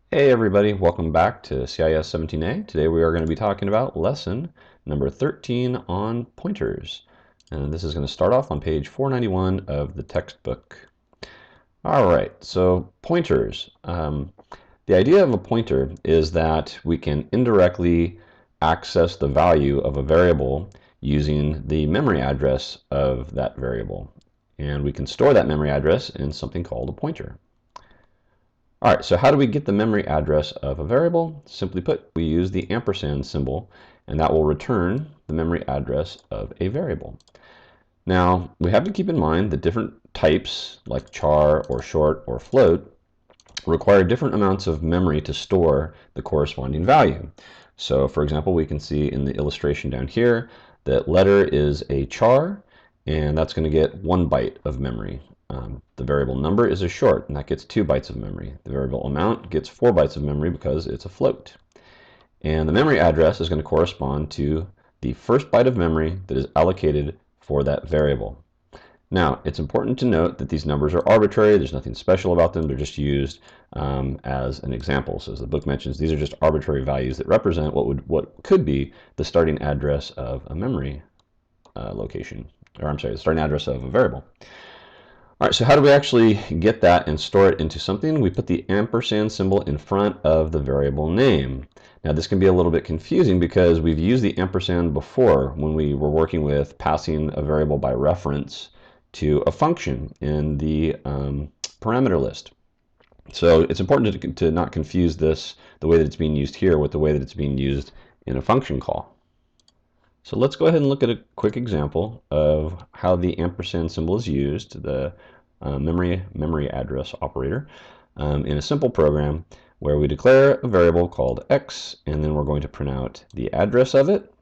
Hey everybody, welcome back to CIS 17A. Today we are going to be talking about lesson number 13 on pointers. And this is going to start off on page 491 of the textbook. Alright, so pointers. The idea of a pointer is that we can indirectly access the value of a variable using the memory address of that variable. And we can store that memory address in something called a pointer. All right, so how do we get the memory address of a variable? Simply put, we use the ampersand symbol, and that will return the memory address of a variable. Now, we have to keep in mind that different types, like char or short or float, require different amounts of memory to store the corresponding value. So, for example, we can see in the illustration down here that letter is a char, and that's going to get 1 byte of memory. The variable number is a short, and that gets 2 bytes of memory. The variable amount gets 4 bytes of memory because it's a float. And the memory address is going to correspond to the first byte of memory that is allocated for that variable. Now, it's important to note that these numbers are arbitrary. There's nothing special about them. They're just used as an example. So as the book mentions, these are just arbitrary values that represent what could be the starting address of a memory location. Or I'm sorry, the starting address of a variable. All right, so how do we actually get that and store it into something? We put the ampersand symbol in front of the variable name. Now this can be a little bit confusing because we've used the ampersand before when we were working with passing a variable by reference to a function in the parameter list. So it's important to not confuse this, the way that it's being used here, with the way that it's being used in a function call. So let's go ahead and look at a quick example of how the ampersand symbol is used, the memory address operator, in a simple program where we declare a variable called x, and then we're going to print out the address of it,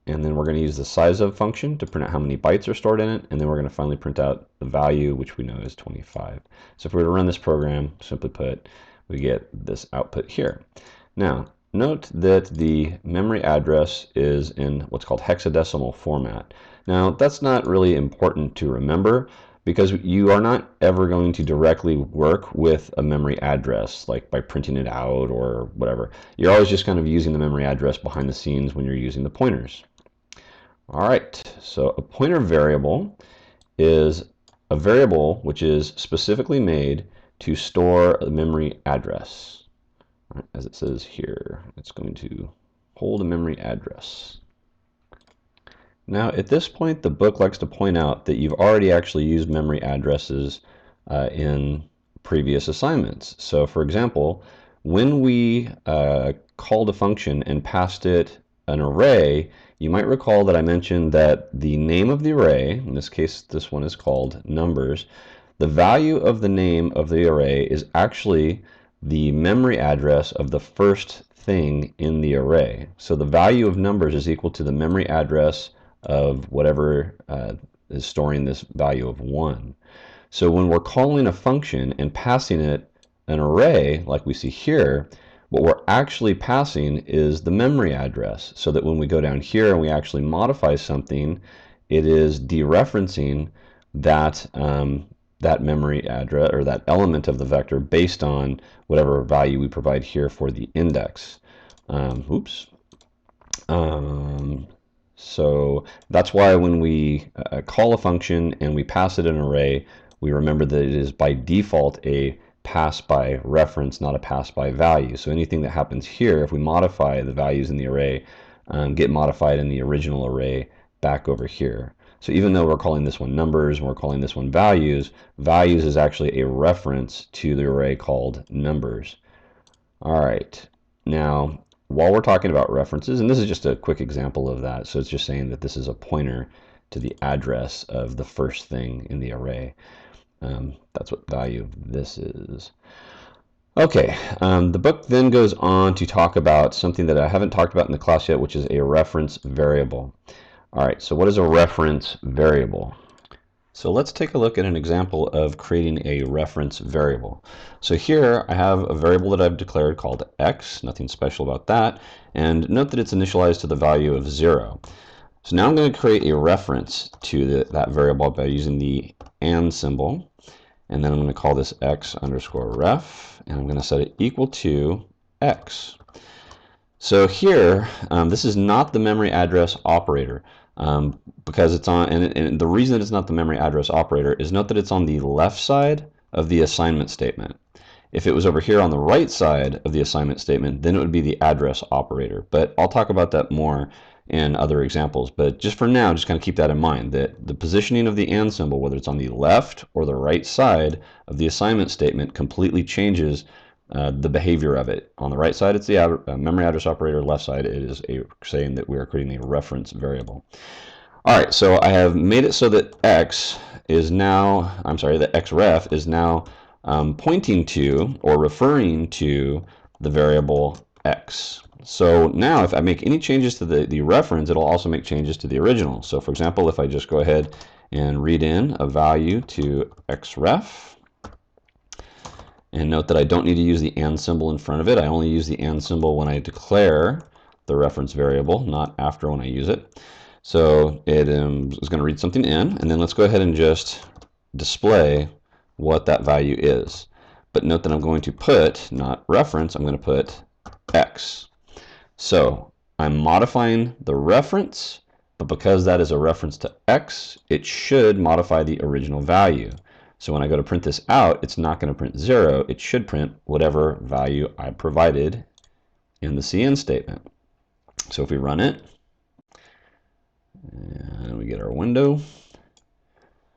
and then we're going to use the size of function to print out how many bytes are stored in it, and then we're going to finally print out the value, which we know is 25. So if we were to run this program, simply put, we get this output here. Now, note that the memory address is in what's called hexadecimal format. Now, that's not really important to remember because you are not ever going to directly work with a memory address, like by printing it out or whatever. You're always just kind of using the memory address behind the scenes when you're using the pointers. All right, so a pointer variable is a variable which is specifically made to store a memory address. As it says here, it's going to hold a memory address. Now, at this point, the book likes to point out that you've already actually used memory addresses in previous assignments. So, for example, when we called a function and passed it an array, you might recall that I mentioned that the name of the array, in this case, this one is called numbers, the value of the name of the array is actually the memory address of the first thing in the array. So the value of numbers is equal to the memory address of whatever is storing this value of 1. So when we're calling a function and passing it an array, like we see here, what we're actually passing is the memory address, so that when we go down here and we actually modify something, it is dereferencing that that memory address or that element of the vector based on whatever value we provide here for the index. So that's why when we call a function and we pass it an array, we remember that it is by default a pass by reference, not a pass by value. So anything that happens here, if we modify the values in the array, get modified in the original array back over here. So even though we're calling this one numbers and we're calling this one values, values is actually a reference to the array called numbers. All right, now while we're talking about references, and this is just a quick example of that, so it's just saying that this is a pointer to the address of the first thing in the array. That's what value of this is. Okay, the book then goes on to talk about something that I haven't talked about in the class yet, which is a reference variable. All right, so what is a reference variable? So let's take a look at an example of creating a reference variable. So here I have a variable that I've declared called x, nothing special about that, and note that it's initialized to the value of 0. So now I'm going to create a reference to that variable by using the and symbol, and then I'm going to call this x underscore ref, and I'm going to set it equal to x. So here, this is not the memory address operator because it's on, and the reason that it's not the memory address operator is note that it's on the left side of the assignment statement. If it was over here on the right side of the assignment statement, then it would be the address operator. But I'll talk about that more in other examples. But just for now, just kind of keep that in mind, that the positioning of the and symbol, whether it's on the left or the right side of the assignment statement, completely changes the behavior of it. On the right side, it's the memory address operator. Left side, it is saying that we are creating a reference variable. All right, so I have made it so that x is now, I'm sorry, that xref is now pointing to or referring to the variable x. So now if I make any changes to the reference, it'll also make changes to the original. So for example, if I just go ahead and read in a value to xref, and note that I don't need to use the and symbol in front of it. I only use the and symbol when I declare the reference variable, not after when I use it. So it is going to read something in, and then let's go ahead and just display what that value is. But note that I'm going to put, not reference, I'm going to put x. So I'm modifying the reference, but because that is a reference to x, it should modify the original value. So when I go to print this out, it's not going to print 0. It should print whatever value I provided in the CN statement. So if we run it, and we get our window,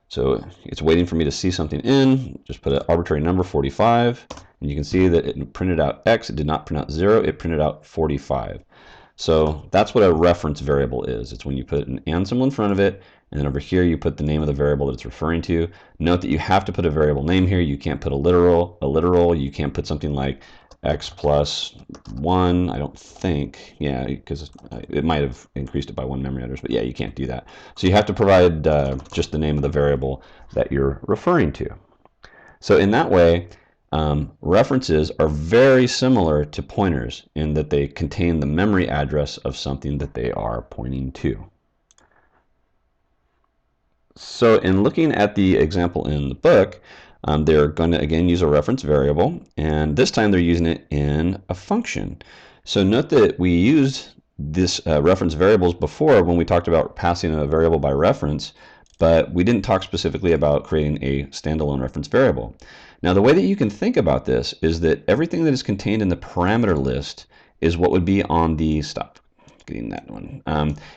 so it's waiting for me to see something in. Just put an arbitrary number, 45, and you can see that it printed out x. It did not print out 0. It printed out 45. So that's what a reference variable is. It's when you put an and symbol in front of it, and then over here you put the name of the variable that it's referring to. Note that you have to put a variable name here. You can't put a literal. You can't put something like x plus 1, I don't think. Yeah, because it might have increased it by 1 memory address, but yeah, you can't do that. So you have to provide just the name of the variable that you're referring to. So in that way, references are very similar to pointers in that they contain the memory address of something that they are pointing to. So in looking at the example in the book, they're going to again use a reference variable, and this time they're using it in a function. So note that we used this reference variables before when we talked about passing a variable by reference, but we didn't talk specifically about creating a standalone reference variable. Now the way that you can think about this is that everything that is contained in the parameter list is what would be on the getting that one.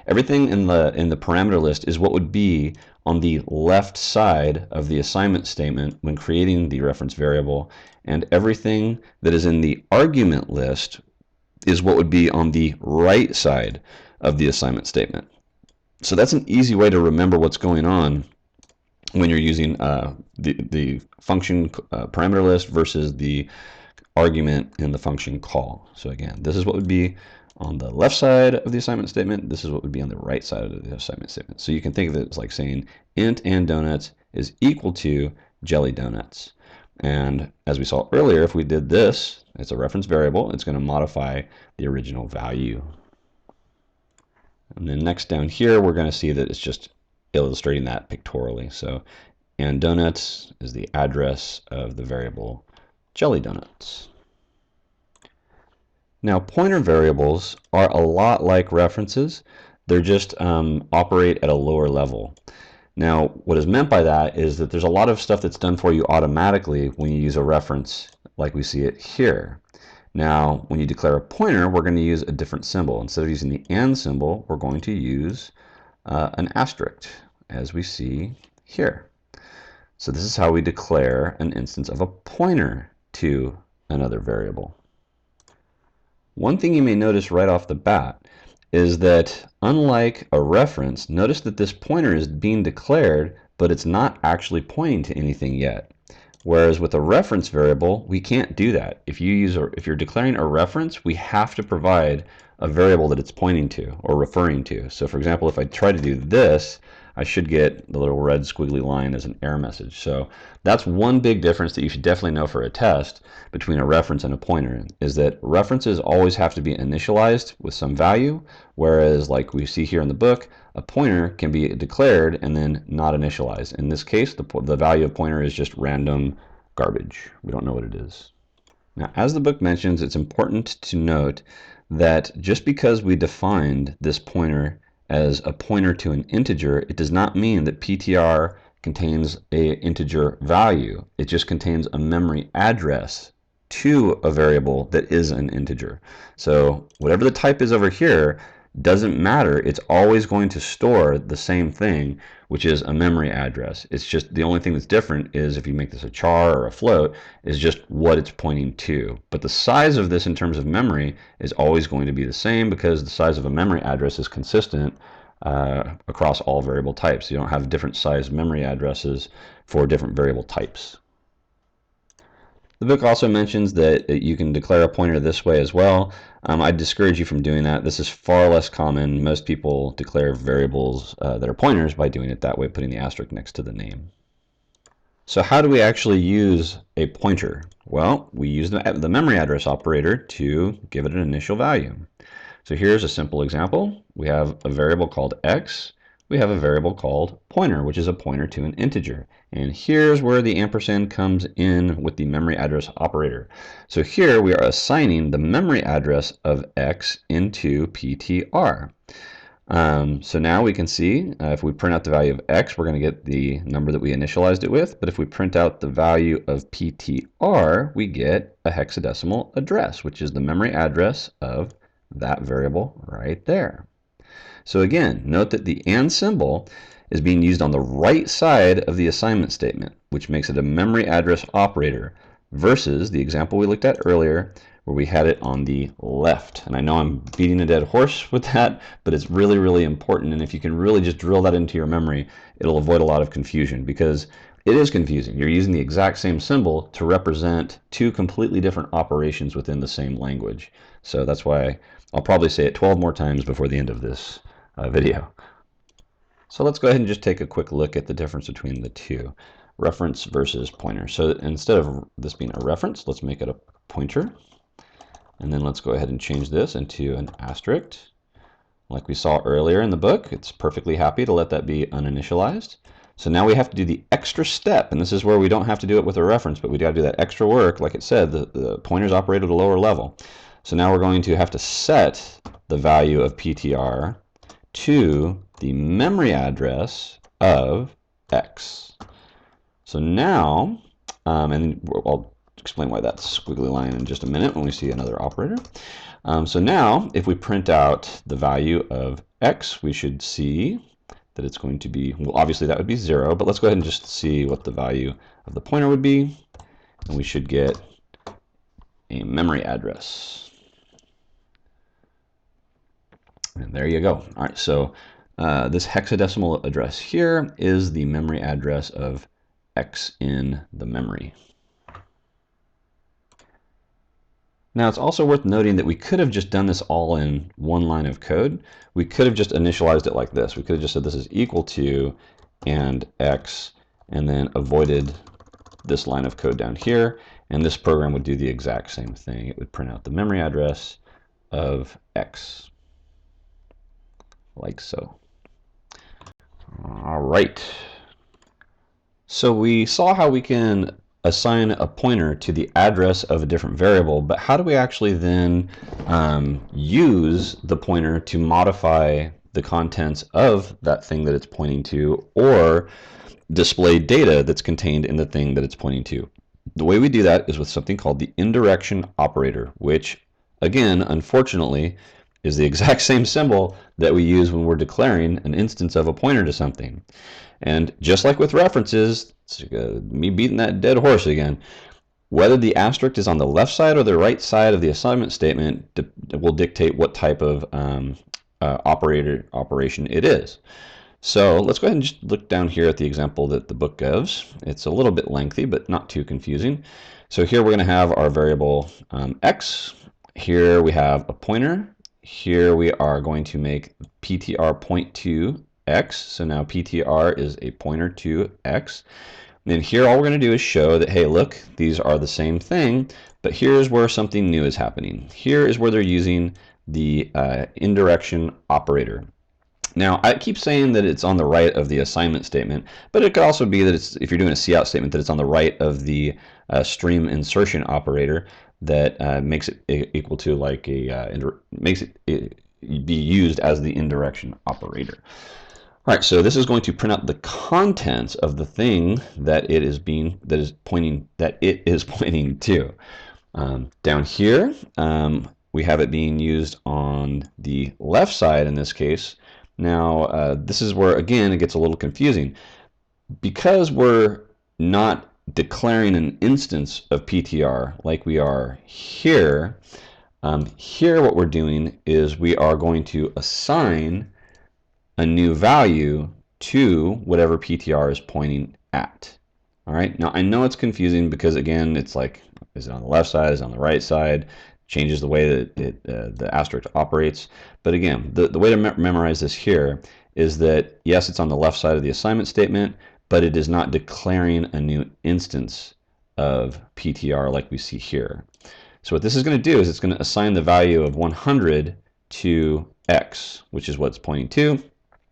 Everything in the parameter list is what would be on the left side of the assignment statement when creating the reference variable, and everything that is in the argument list is what would be on the right side of the assignment statement. So that's an easy way to remember what's going on when you're using the function parameter list versus the argument in the function call. So again, this is what would be on the left side of the assignment statement. This is what would be on the right side of the assignment statement. So you can think of it as like saying int and donuts is equal to jelly donuts. And as we saw earlier, if we did this, it's a reference variable, it's going to modify the original value. And then next down here, we're going to see that it's just illustrating that pictorially. So, and donuts is the address of the variable jelly donuts. Now, pointer variables are a lot like references. They're just operate at a lower level. Now, what is meant by that is that there's a lot of stuff that's done for you automatically when you use a reference, like we see it here. Now, when you declare a pointer, we're going to use a different symbol. Instead of using the and symbol, we're going to use an asterisk, as we see here. So this is how we declare an instance of a pointer to another variable. One thing you may notice right off the bat is that unlike a reference, notice that this pointer is being declared, but it's not actually pointing to anything yet. Whereas with a reference variable, we can't do that. If you're declaring a reference, we have to provide a variable that it's pointing to or referring to. So for example, if I try to do this, I should get the little red squiggly line as an error message. So that's one big difference that you should definitely know for a test between a reference and a pointer, is that references always have to be initialized with some value, whereas like we see here in the book, a pointer can be declared and then not initialized. In this case, the value of pointer is just random garbage. We don't know what it is. Now, as the book mentions, it's important to note that just because we defined this pointer as a pointer to an integer, it does not mean that PTR contains an integer value. It just contains a memory address to a variable that is an integer. So whatever the type is over here doesn't matter. It's always going to store the same thing, which is a memory address. It's just the only thing that's different is if you make this a char or a float, is just what it's pointing to. But the size of this in terms of memory is always going to be the same because the size of a memory address is consistent across all variable types. You don't have different size memory addresses for different variable types. The book also mentions that you can declare a pointer this way as well. I discourage you from doing that. This is far less common. Most people declare variables that are pointers by doing it that way, putting the asterisk next to the name. So how do we actually use a pointer? Well, we use the memory address operator to give it an initial value. So here's a simple example. We have a variable called x. We have a variable called pointer, which is a pointer to an integer. And here's where the ampersand comes in with the memory address operator. So here we are assigning the memory address of x into PTR. So now we can see if we print out the value of x, we're going to get the number that we initialized it with. But if we print out the value of PTR, we get a hexadecimal address, which is the memory address of that variable right there. So again, note that the AND symbol is being used on the right side of the assignment statement, which makes it a memory address operator, versus the example we looked at earlier where we had it on the left. And I know I'm beating a dead horse with that, but it's really, really important. And if you can really just drill that into your memory, it'll avoid a lot of confusion, because it is confusing. You're using the exact same symbol to represent two completely different operations within the same language. So that's why I'll probably say it 12 more times before the end of this video. So let's go ahead and just take a quick look at the difference between the two, reference versus pointer. So instead of this being a reference, let's make it a pointer. And then let's go ahead and change this into an asterisk. Like we saw earlier in the book, it's perfectly happy to let that be uninitialized. So now we have to do the extra step, and this is where we don't have to do it with a reference, but we got to do that extra work. Like it said, the pointers operate at a lower level. So now we're going to have to set the value of PTR to the memory address of x. So now, and I'll explain why that's squiggly line in just a minute when we see another operator. So now, if we print out the value of x, we should see that it's going to be, well, obviously that would be 0, but let's go ahead and just see what the value of the pointer would be. And we should get a memory address. And there you go. All right, so this hexadecimal address here is the memory address of x in the memory. Now it's also worth noting that we could have just done this all in one line of code. We could have just initialized it like this. We could have just said this is equal to and x, and then avoided this line of code down here, and this program would do the exact same thing. It would print out the memory address of x, like so. All right. So we saw how we can assign a pointer to the address of a different variable, but how do we actually then use the pointer to modify the contents of that thing that it's pointing to, or display data that's contained in the thing that it's pointing to? The way we do that is with something called the indirection operator, which, again, unfortunately, is the exact same symbol that we use when we're declaring an instance of a pointer to something. And just like with references, it's me beating that dead horse again, whether the asterisk is on the left side or the right side of the assignment statement will dictate what type of operation it is. So let's go ahead and just look down here at the example that the book gives. It's a little bit lengthy, but not too confusing. So here we're going to have our variable x. Here we have a pointer. Here we are going to make PTR point to x. So now PTR is a pointer to x. And here all we're going to do is show that, hey, look, these are the same thing, but here's where something new is happening. Here is where they're using the indirection operator. Now, I keep saying that it's on the right of the assignment statement, but it could also be that it's, if you're doing a cout statement, that it's on the right of the stream insertion operator. that makes it equal to like makes it be used as the indirection operator. All right, so this is going to print out the contents of the thing that it is pointing to. Down here, we have it being used on the left side in this case. Now, this is where, again, it gets a little confusing. Because we're not declaring an instance of PTR like we are here, here what we're doing is we are going to assign a new value to whatever PTR is pointing at. All right, now I know it's confusing because, again, it's like, is it on the left side, is it on the right side? Changes the way that the asterisk operates. But again, the way to memorize this here is that, yes, it's on the left side of the assignment statement, but it is not declaring a new instance of PTR like we see here. So what this is going to do is it's going to assign the value of 100 to X, which is what it's pointing to.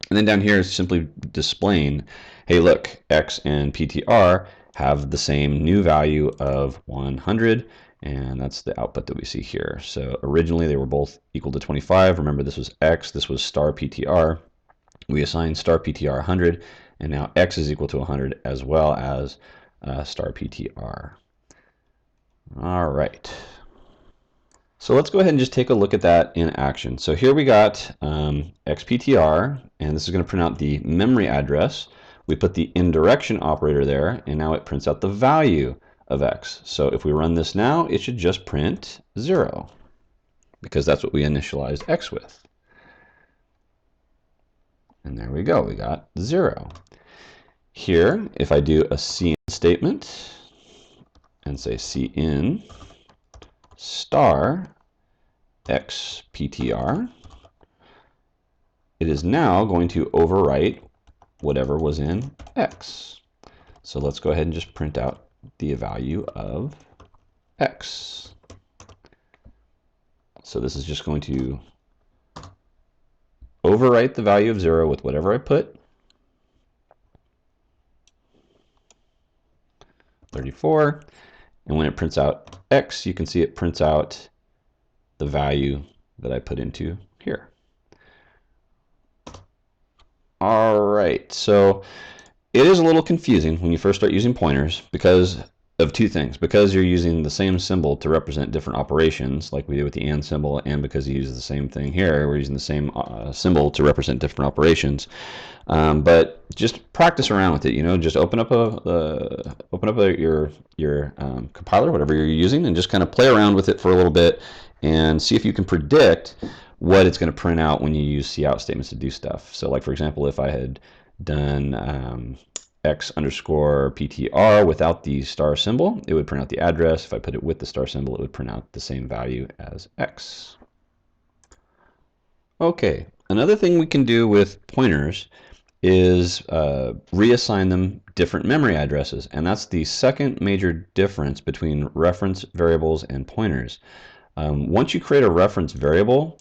And then down here is simply displaying, hey, look, X and PTR have the same new value of 100, and that's the output that we see here. So originally they were both equal to 25. Remember, this was X, this was star PTR. We assigned star PTR 100, and now X is equal to 100 as well as star PTR. All right. So let's go ahead and just take a look at that in action. So here we got xptr, and this is going to print out the memory address. We put the indirection operator there, and now it prints out the value of x. So if we run this now, it should just print 0, because that's what we initialized x with. And there we go, we got 0. Here, if I do a cin statement and say cin star xptr, it is now going to overwrite whatever was in x. So let's go ahead and just print out the value of x. So this is just going to overwrite the value of 0 with whatever I put. 34. And when it prints out x, you can see it prints out the value that I put into here. All right, so it is a little confusing when you first start using pointers because of two things. Because you're using the same symbol to represent different operations, like we did with the and symbol, and because you use the same thing here, we're using the same symbol to represent different operations. But just practice around with it. You know, just open up your compiler, whatever you're using, and just kind of play around with it for a little bit, and see if you can predict what it's going to print out when you use cout statements to do stuff. So, like for example, if I had done x underscore PTR without the star symbol, it would print out the address. If I put it with the star symbol, it would print out the same value as x. Okay, another thing we can do with pointers is reassign them different memory addresses, and that's the second major difference between reference variables and pointers. Once you create a reference variable,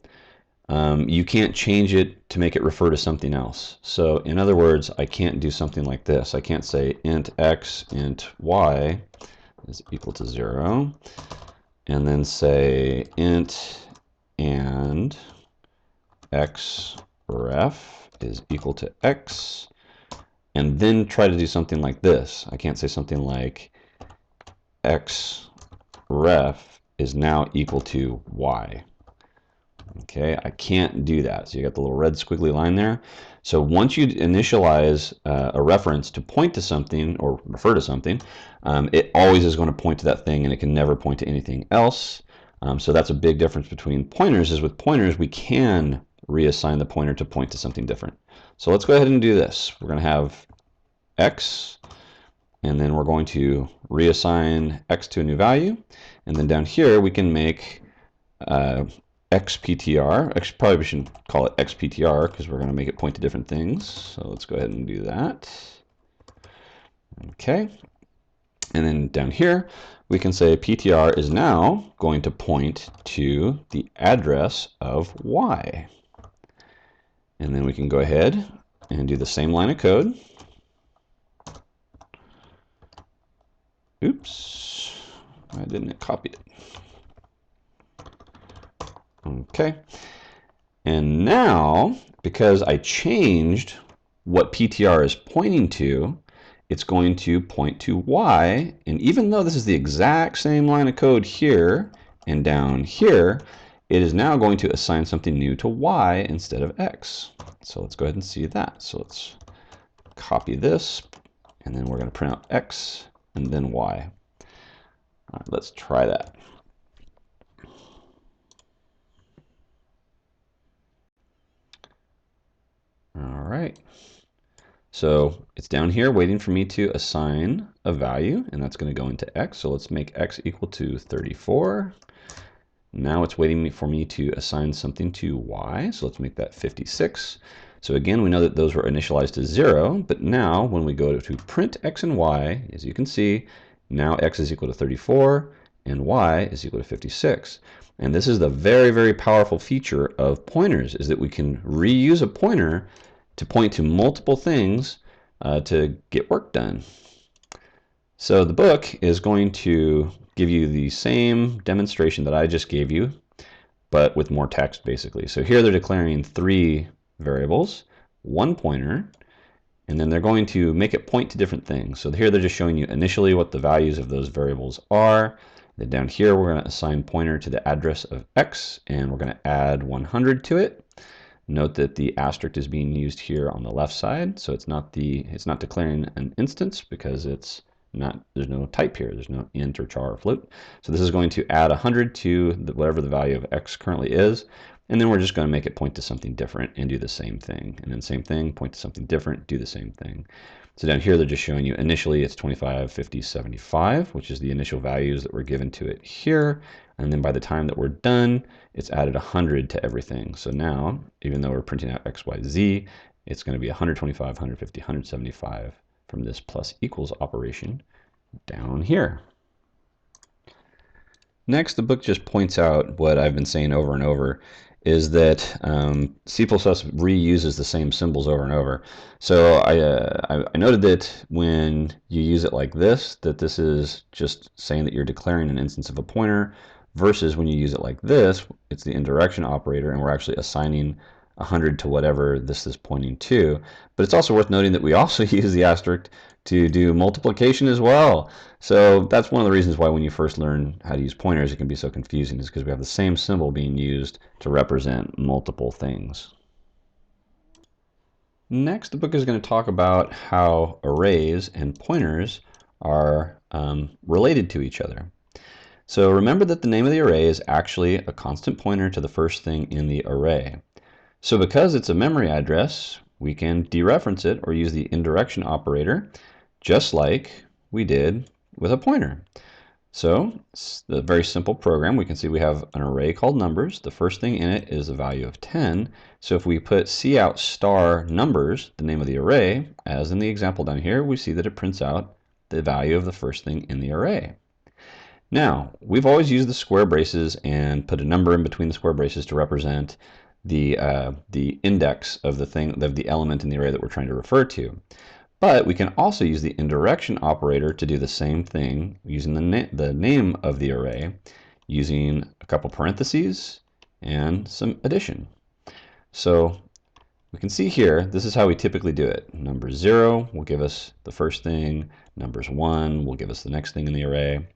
you can't change it to make it refer to something else. So in other words, I can't do something like this. I can't say int x, int y is equal to 0, and then say int and x ref is equal to x, and then try to do something like this. I can't say something like x ref is now equal to y. Okay, I can't do that. So you got the little red squiggly line there. So once you initialize a reference to point to something or refer to something, it always is going to point to that thing, and it can never point to anything else. So that's a big difference between pointers. Is with pointers we can reassign the pointer to point to something different. So let's go ahead and do this. We're going to have x, and then we're going to reassign x to a new value, and then down here we can make xptr. Probably we should call it xptr because we're going to make it point to different things. So let's go ahead and do that. Okay, and then down here we can say PTR is now going to point to the address of y. And then we can go ahead and do the same line of code. Oops, I didn't copy it. Okay. And now, because I changed what PTR is pointing to, it's going to point to Y. And even though this is the exact same line of code here and down here, it is now going to assign something new to Y instead of X. So let's go ahead and see that. So let's copy this, and then we're going to print out X and then Y. All right, let's try that. All right. So it's down here waiting for me to assign a value, and that's going to go into X. So let's make X equal to 34. Now it's waiting for me to assign something to Y. So let's make that 56. So again, we know that those were initialized to 0, but now when we go to print X and Y, as you can see, now X is equal to 34 and Y is equal to 56. And this is the very, very powerful feature of pointers, is that we can reuse a pointer to point to multiple things to get work done. So the book is going to give you the same demonstration that I just gave you, but with more text basically. So here they're declaring 3 variables, 1 pointer, and then they're going to make it point to different things. So here they're just showing you initially what the values of those variables are. Then down here we're going to assign pointer to the address of X, and we're going to add 100 to it. Note that the asterisk is being used here on the left side, so it's not declaring an instance because there's no type here. There's no int or char or float. So this is going to add 100 to whatever the value of X currently is, and then we're just going to make it point to something different and do the same thing. And then same thing, point to something different, do the same thing. So down here they're just showing you initially it's 25, 50, 75, which is the initial values that were given to it here. And then by the time that we're done, it's added 100 to everything. So now, even though we're printing out X, Y, Z, it's going to be 125, 150, 175 from this plus equals operation down here. Next, the book just points out what I've been saying over and over, is that C++ reuses the same symbols over and over. So I noted that when you use it like this, that this is just saying that you're declaring an instance of a pointer, versus when you use it like this, it's the indirection operator, and we're actually assigning 100 to whatever this is pointing to. But it's also worth noting that we also use the asterisk to do multiplication as well. So that's one of the reasons why when you first learn how to use pointers, it can be so confusing, is because we have the same symbol being used to represent multiple things. Next, the book is going to talk about how arrays and pointers are related to each other. So remember that the name of the array is actually a constant pointer to the first thing in the array. So because it's a memory address, we can dereference it or use the indirection operator, just like we did with a pointer. So it's a very simple program. We can see we have an array called numbers. The first thing in it is a value of 10. So if we put cout star numbers, the name of the array, as in the example down here, we see that it prints out the value of the first thing in the array. Now, we've always used the square braces and put a number in between the square braces to represent the index of the element in the array that we're trying to refer to. But we can also use the indirection operator to do the same thing using the name of the array, using a couple parentheses and some addition. So we can see here, this is how we typically do it. Number 0 will give us the first thing. Numbers 1 will give us the next thing in the array.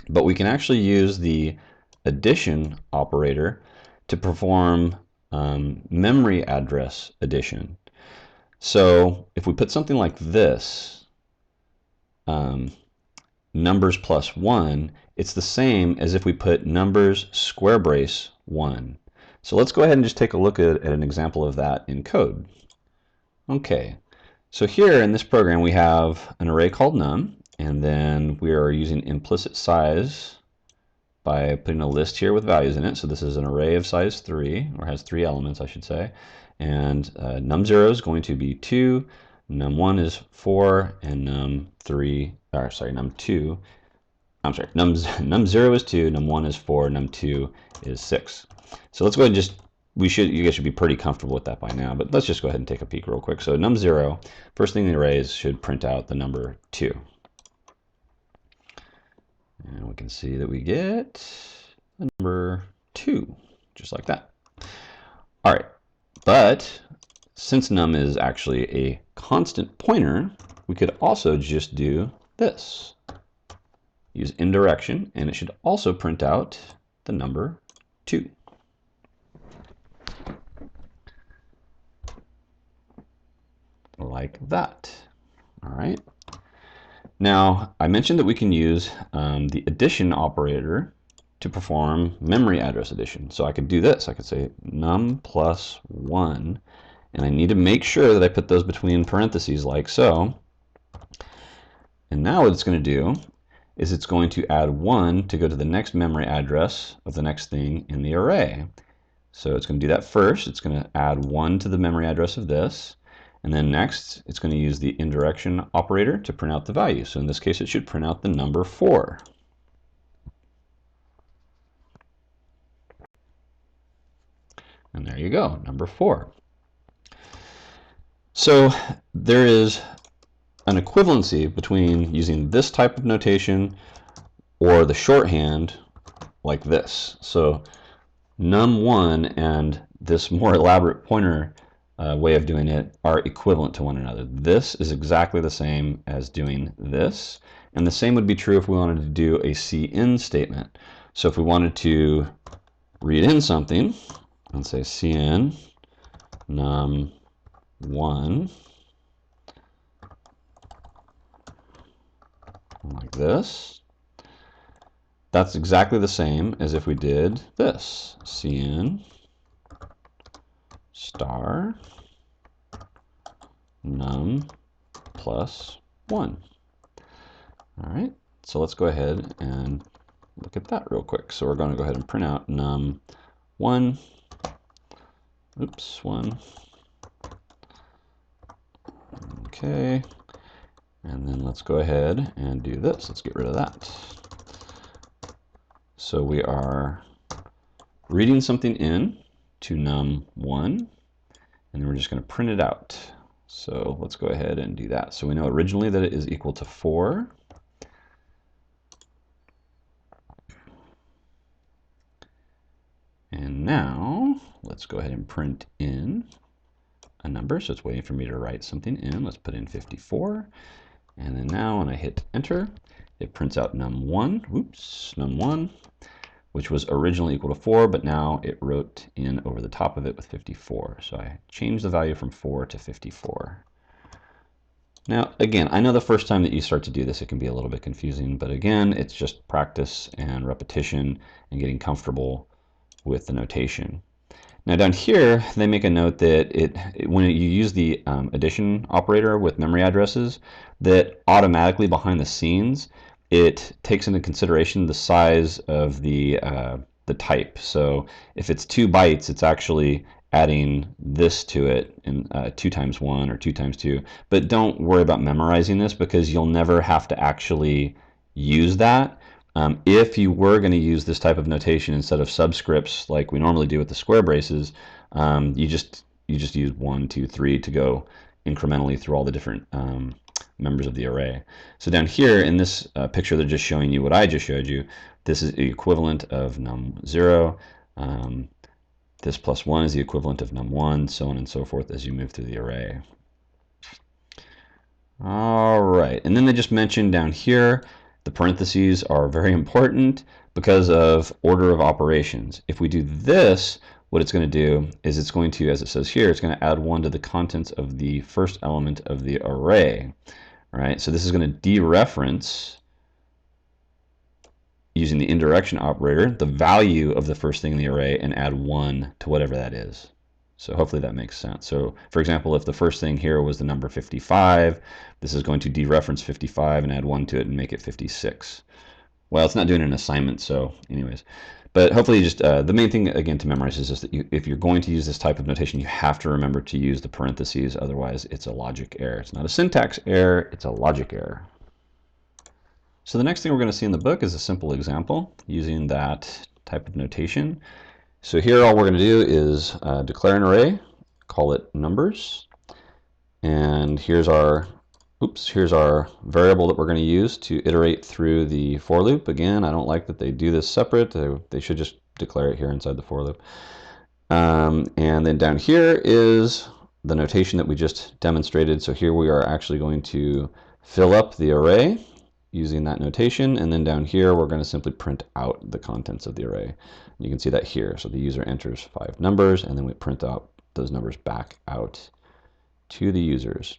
But we can actually use the addition operator to perform memory address addition. So if we put something like this, numbers plus 1, it's the same as if we put numbers square brace 1. So let's go ahead and just take a look at an example of that in code. Okay, so here in this program we have an array called num, and then we are using implicit size by putting a list here with values in it. So this is an array of size 3, or has 3 elements, I should say. And num0 is going to be 2, num1 is 4, and num2, num0 is 2, num1 is 4, num2 is 6. So let's go ahead and you guys should be pretty comfortable with that by now, but let's just go ahead and take a peek real quick. So num0, first thing in the arrays should print out the number 2. And we can see that we get the number 2. just like that. All right, but since num is actually a constant pointer, we could also just do this. Use indirection, and it should also print out the number 2. Like that. All right. Now, I mentioned that we can use the addition operator to perform memory address addition. So I could do this. I could say num plus 1, and I need to make sure that I put those between parentheses like so. And now what it's going to do is it's going to add 1 to go to the next memory address of the next thing in the array. So it's going to do that first. It's going to add 1 to the memory address of this. And then next, it's going to use the indirection operator to print out the value. So in this case, it should print out the number 4. And there you go, number 4. So there is an equivalency between using this type of notation or the shorthand like this. So num1 and this more elaborate pointer way of doing it are equivalent to one another. This is exactly the same as doing this, and the same would be true if we wanted to do a cin statement. So if we wanted to read in something and say cin num1 like this, that's exactly the same as if we did this, cin star num plus 1. All right, so let's go ahead and look at that real quick. So we're going to go ahead and print out num1, oops, 1. Okay, and then let's go ahead and do this. Let's get rid of that. So we are reading something in to num1, and then we're just going to print it out. So let's go ahead and do that. So we know originally that it is equal to 4. And now let's go ahead and print in a number. So it's waiting for me to write something in. Let's put in 54. And then now when I hit enter, it prints out num1, oops, num1, which was originally equal to 4, but now it wrote in over the top of it with 54. So I changed the value from 4 to 54. Now, again, I know the first time that you start to do this, it can be a little bit confusing, but again, it's just practice and repetition and getting comfortable with the notation. Now down here, they make a note that when you use the addition operator with memory addresses, that automatically behind the scenes, it takes into consideration the size of the type. So if it's 2 bytes, it's actually adding this to it in 2 times 1 or 2 times 2. But don't worry about memorizing this because you'll never have to actually use that. If you were going to use this type of notation instead of subscripts like we normally do with the square braces, you just use 1, 2, 3 to go incrementally through all the different members of the array. So down here in this picture, they're just showing you what I just showed you. This is the equivalent of num0. This plus 1 is the equivalent of num1, so on and so forth as you move through the array. All right, and then they just mentioned down here, the parentheses are very important because of order of operations. If we do this, what it's going to do is it's going to, as it says here, it's going to add 1 to the contents of the first element of the array. All right, so this is going to dereference, using the indirection operator, the value of the first thing in the array and add 1 to whatever that is. So hopefully that makes sense. So for example, if the first thing here was the number 55, this is going to dereference 55 and add 1 to it and make it 56. Well, it's not doing an assignment, so anyways. But hopefully just the main thing, again, to memorize is just that if you're going to use this type of notation, you have to remember to use the parentheses. Otherwise, it's a logic error. It's not a syntax error, it's a logic error. So the next thing we're going to see in the book is a simple example using that type of notation. So here all we're going to do is declare an array, call it numbers, and here's our variable that we're going to use to iterate through the for loop. Again, I don't like that they do this separate. They should just declare it here inside the for loop. And then down here is the notation that we just demonstrated. So here we are actually going to fill up the array using that notation, and then down here we're going to simply print out the contents of the array. And you can see that here. So the user enters 5 numbers, and then we print out those numbers back out to the users.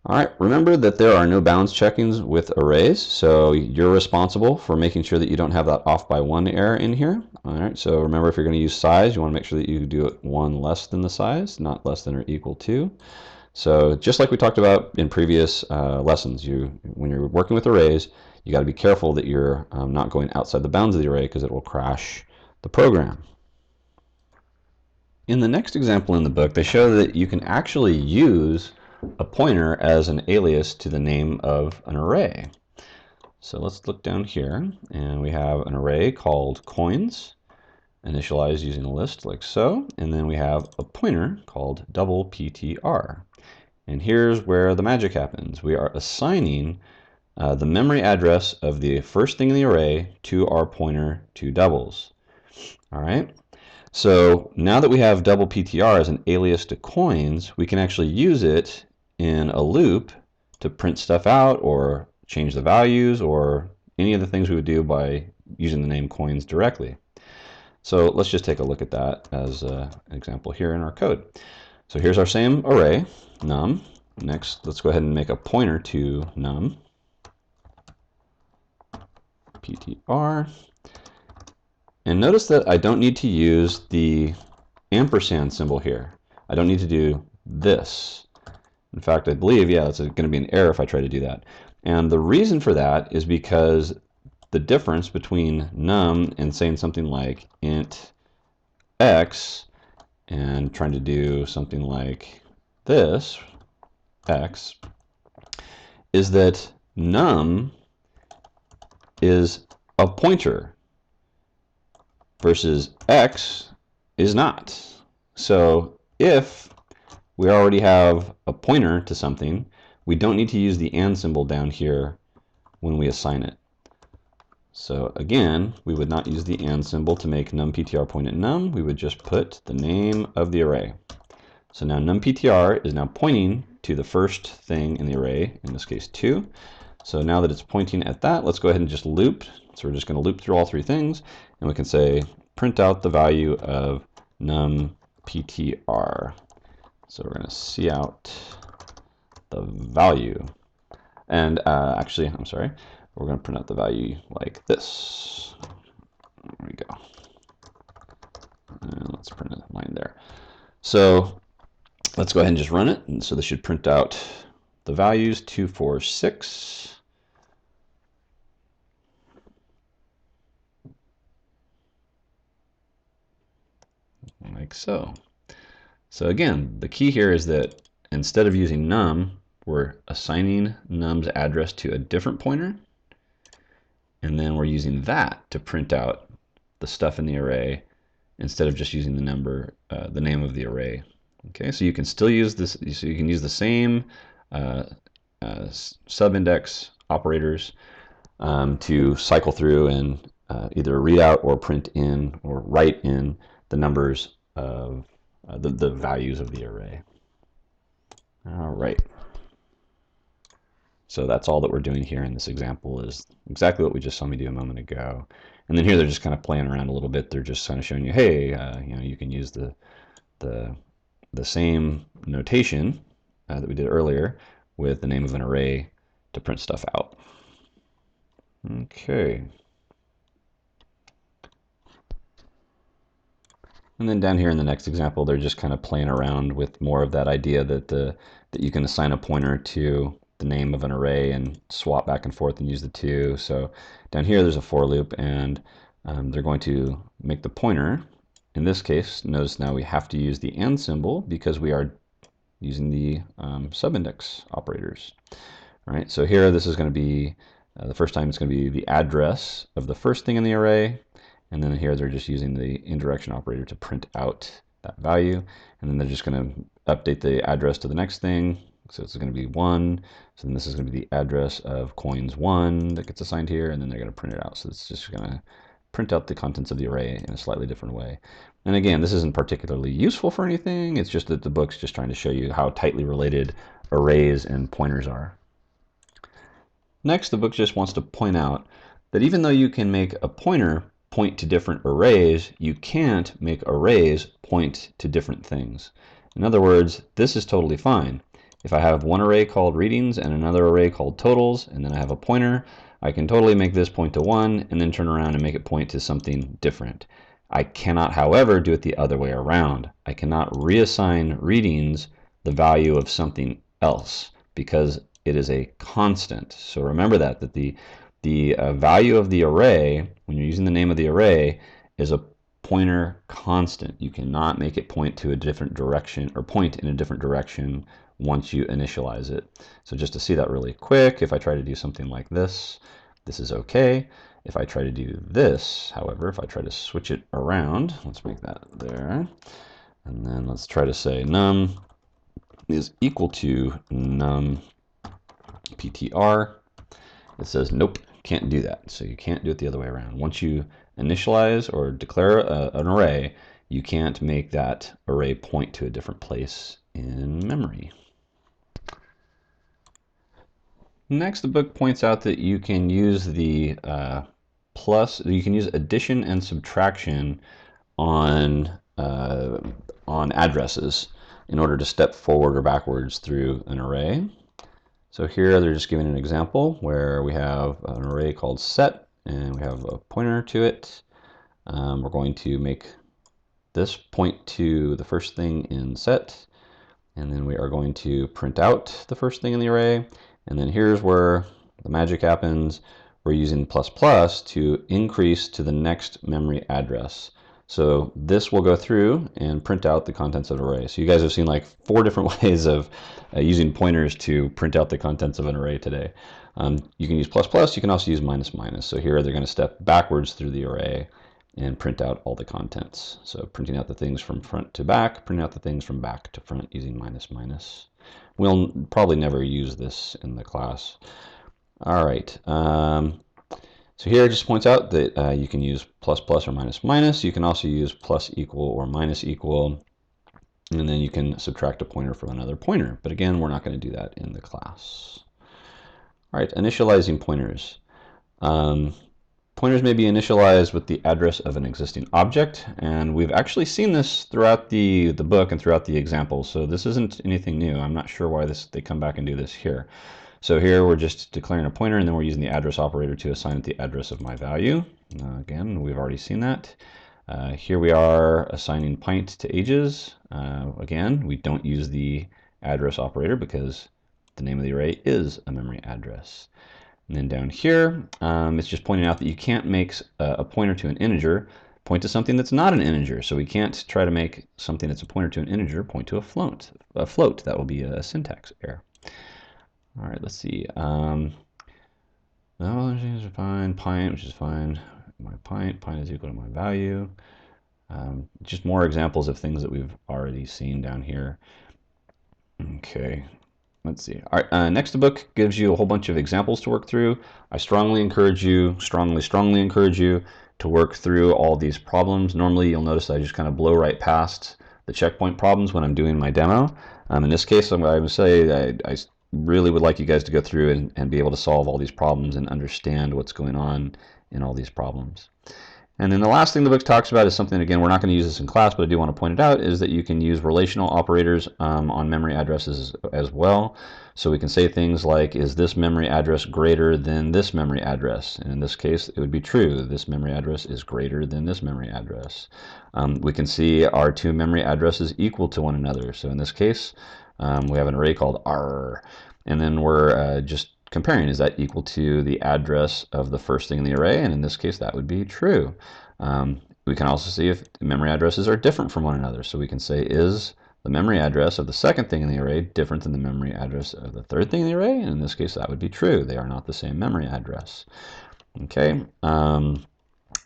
All right, remember that there are no bounds checkings with arrays, so you're responsible for making sure that you don't have that off by 1 error in here. All right, so remember, if you're going to use size, you want to make sure that you do it 1 less than the size, not less than or equal to. So just like we talked about in previous lessons, when you're working with arrays, you got to be careful that you're not going outside the bounds of the array, because it will crash the program. In the next example in the book, they show that you can actually use a pointer as an alias to the name of an array. So let's look down here, and we have an array called coins, initialized using a list like so, and then we have a pointer called double PTR. And here's where the magic happens. We are assigning the memory address of the first thing in the array to our pointer to doubles. All right. So now that we have double PTR as an alias to coins, we can actually use it in a loop to print stuff out or change the values or any of the things we would do by using the name coins directly. So let's just take a look at that as an example here in our code. So here's our same array, num. Next, let's go ahead and make a pointer to num, PTR. And notice that I don't need to use the ampersand symbol here. I don't need to do this. In fact, I believe, yeah, it's going to be an error if I try to do that. And the reason for that is because the difference between num and saying something like int x and trying to do something like this, x, is that num is a pointer versus x is not. So if we already have a pointer to something, we don't need to use the and symbol down here when we assign it. So again, we would not use the and symbol to make numptr point at num. We would just put the name of the array. So now numptr is now pointing to the first thing in the array, in this case 2. So now that it's pointing at that, let's go ahead and just loop. So we're just going to loop through all 3 things, and we can say print out the value of numptr. So we're going to see out the value. And actually, I'm sorry, we're going to print out the value like this. There we go. And let's print a line there. So let's go ahead and just run it. And so this should print out the values 2, 4, 6. Like so. So again, the key here is that instead of using num, we're assigning num's address to a different pointer, and then we're using that to print out the stuff in the array instead of just using the number, the name of the array. Okay, so you can still use this. So you can use the same subindex operators to cycle through and either read out or print in or write in the numbers of the values of the array. All right. So that's all that we're doing here in this example is exactly what we just saw me do a moment ago. And then here they're just kind of playing around a little bit. They're just kind of showing you, hey, you can use the same notation that we did earlier with the name of an array to print stuff out. Okay. And then down here in the next example, they're just kind of playing around with more of that idea that that you can assign a pointer to the name of an array and swap back and forth and use the 2. So down here there's a for loop, and they're going to make the pointer. In this case, notice now we have to use the and symbol because we are using the subindex operators. All right, so here this is going to be, the first time it's going to be the address of the first thing in the array, and then here they're just using the indirection operator to print out that value, and then they're just going to update the address to the next thing. So it's going to be 1, so then this is going to be the address of coins 1 that gets assigned here, and then they're going to print it out. So it's just going to print out the contents of the array in a slightly different way. And again, this isn't particularly useful for anything. It's just that the book's just trying to show you how tightly related arrays and pointers are. Next, the book just wants to point out that even though you can make a pointer point to different arrays, you can't make arrays point to different things. In other words, this is totally fine. If I have one array called readings and another array called totals, and then I have a pointer, I can totally make this point to 1 and then turn around and make it point to something different. I cannot, however, do it the other way around. I cannot reassign readings the value of something else because it is a constant. So remember that the value of the array, when you're using the name of the array, is a pointer constant. You cannot make it point to a different direction or point in a different direction once you initialize it. So just to see that really quick, if I try to do something like this, this is okay. If I try to do this, however, if I try to switch it around, let's make that there, and then let's try to say num is equal to num ptr, it says nope, can't do that. So you can't do it the other way around. Once you initialize or declare an array, you can't make that array point to a different place in memory. Next, the book points out that you can use the you can use addition and subtraction on addresses in order to step forward or backwards through an array. So here they're just giving an example where we have an array called set and we have a pointer to it. We're going to make this point to the first thing in set, and then we are going to print out the first thing in the array. And then here's where the magic happens. We're using ++ to increase to the next memory address. So this will go through and print out the contents of an array. So you guys have seen like 4 different ways of using pointers to print out the contents of an array today. You can use ++, you can also use -. So here they're going to step backwards through the array and print out all the contents. So printing out the things from front to back, printing out the things from back to front using -. We'll probably never use this in the class. All right. So here it just points out that you can use ++ or -. You can also use += or -=, and then you can subtract a pointer from another pointer. But again, we're not going to do that in the class. All right, initializing pointers. Pointers may be initialized with the address of an existing object, and we've actually seen this throughout the book and throughout the examples, so this isn't anything new. I'm not sure why they come back and do this here. So here we're just declaring a pointer, and then we're using the address operator to assign it the address of my value. Again, we've already seen that. Here we are assigning pint to ages. Again, we don't use the address operator because the name of the array is a memory address. And then down here, it's just pointing out that you can't make a pointer to an integer point to something that's not an integer. So we can't try to make something that's a pointer to an integer point to a float. That will be a syntax error. All right, let's see. No, things are fine. Pint, which is fine. My pint is equal to my value. Just more examples of things that we've already seen down here. Okay. Let's see. All right, next the book gives you a whole bunch of examples to work through. I strongly encourage you, strongly encourage you to work through all these problems. Normally you'll notice I just kind of blow right past the checkpoint problems when I'm doing my demo. In this case, I would say I really would like you guys to go through and be able to solve all these problems and understand what's going on in all these problems. And then the last thing the book talks about is something, again, we're not going to use this in class, but I do want to point it out, is that you can use relational operators on memory addresses as well. So we can say things like, is this memory address greater than this memory address? And in this case, it would be true. This memory address is greater than this memory address. We can see our 2 memory addresses equal to one another. So in this case, we have an array called R. And then we're just comparing, is that equal to the address of the first thing in the array? And in this case, that would be true. We can also see if memory addresses are different from one another. So we can say, is the memory address of the second thing in the array different than the memory address of the third thing in the array? And in this case, that would be true. They are not the same memory address. Okay.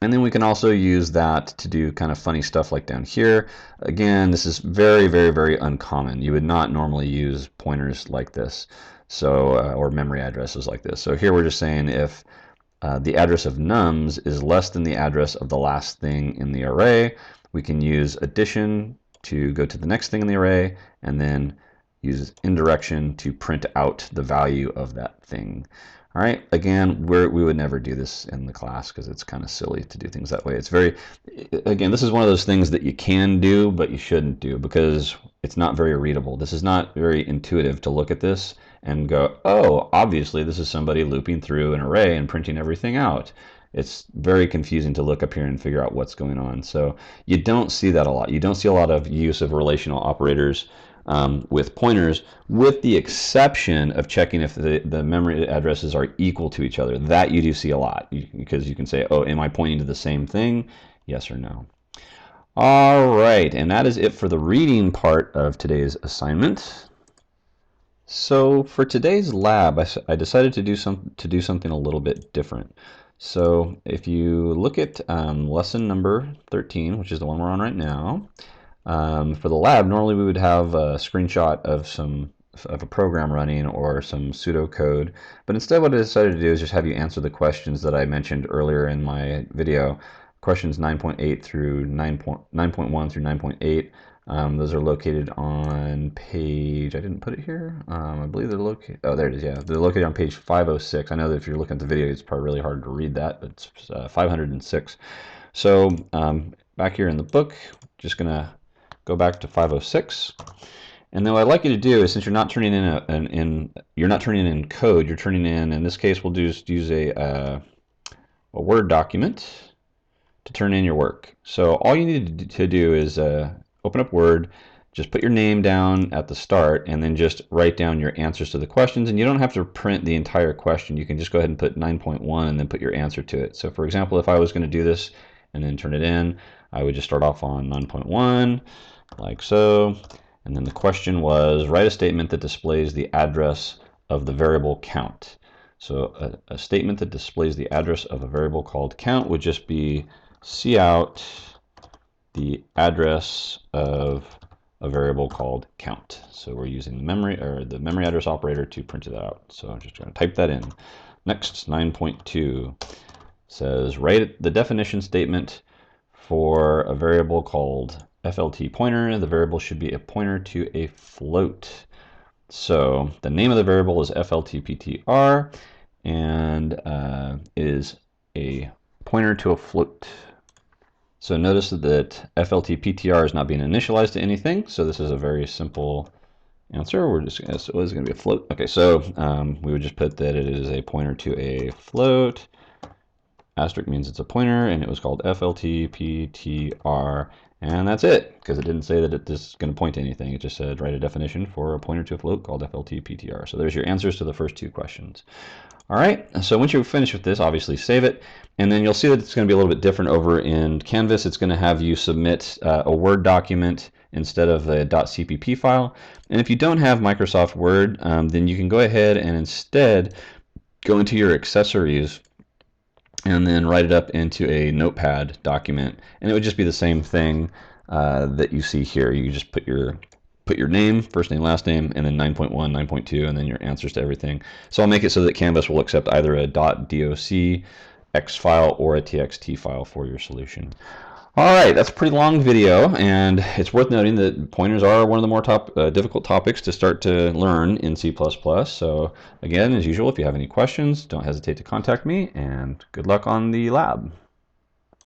And then we can also use that to do kind of funny stuff like down here. Again, this is very, very, very uncommon. You would not normally use pointers like this. So, or memory addresses like this. So here we're just saying if the address of nums is less than the address of the last thing in the array, we can use addition to go to the next thing in the array, and then use indirection to print out the value of that thing. All right, again, we would never do this in the class because it's kind of silly to do things that way. It's very, again, this is one of those things that you can do, but you shouldn't do because it's not very readable. This is not very intuitive to look at this and go, oh, obviously this is somebody looping through an array and printing everything out. It's very confusing to look up here and figure out what's going on. So you don't see that a lot. You don't see a lot of use of relational operators with pointers, with the exception of checking if the memory addresses are equal to each other. That you do see a lot, because you can say, oh, am I pointing to the same thing? Yes or no. All right, and that is it for the reading part of today's assignment. So for today's lab, I decided to do something a little bit different. So if you look at lesson number 13, which is the one we're on right now, for the lab, normally we would have a screenshot of a program running or some pseudocode, but instead what I decided to do is just have you answer the questions that I mentioned earlier in my video, questions 9.8 through 9.1 through 9.8. Those are located on page, I didn't put it here, I believe they're located, oh there it is, yeah, they're located on page 506. I know that if you're looking at the video it's probably really hard to read that, but it's 506. So back here in the book, just gonna go back to 506, and then what I'd like you to do is, since you're not turning in code, you're turning in this case we'll just use a Word document to turn in your work. So all you need to do is open up Word, just put your name down at the start, and then just write down your answers to the questions. And you don't have to print the entire question. You can just go ahead and put 9.1 and then put your answer to it. So for example, if I was going to do this and then turn it in, I would just start off on 9.1 like so, and then the question was, write a statement that displays the address of the variable count. So a statement that displays the address of a variable called count would just be cout the address of a variable called count. So we're using the memory address operator to print it out. So I'm just going to type that in. Next, 9.2 says, write the definition statement for a variable called FLT pointer. The variable should be a pointer to a float. So the name of the variable is FLTPTR, and it is a pointer to a float. So notice that FLTPTR is not being initialized to anything, so this is a very simple answer. We're just going to, so it's going to be a float. Okay, so we would just put that it is a pointer to a float. Asterisk means it's a pointer, and it was called FLTPTR, and that's it, because it didn't say that this is going to point to anything. It just said write a definition for a pointer to a float called FLTPTR. So there's your answers to the first two questions. All right, so once you're finished with this, obviously save it, and then you'll see that it's going to be a little bit different over in Canvas. It's going to have you submit a Word document instead of a .cpp file. And if you don't have Microsoft Word, then you can go ahead and instead go into your accessories and then write it up into a notepad document, and it would just be the same thing that you see here. You just put your name, first name, last name, and then 9.1, 9.2, and then your answers to everything. So I'll make it so that Canvas will accept either a .docx file or a txt file for your solution. All right, that's a pretty long video, and it's worth noting that pointers are one of the more difficult topics to start to learn in C++. So again, as usual, if you have any questions, don't hesitate to contact me, and good luck on the lab.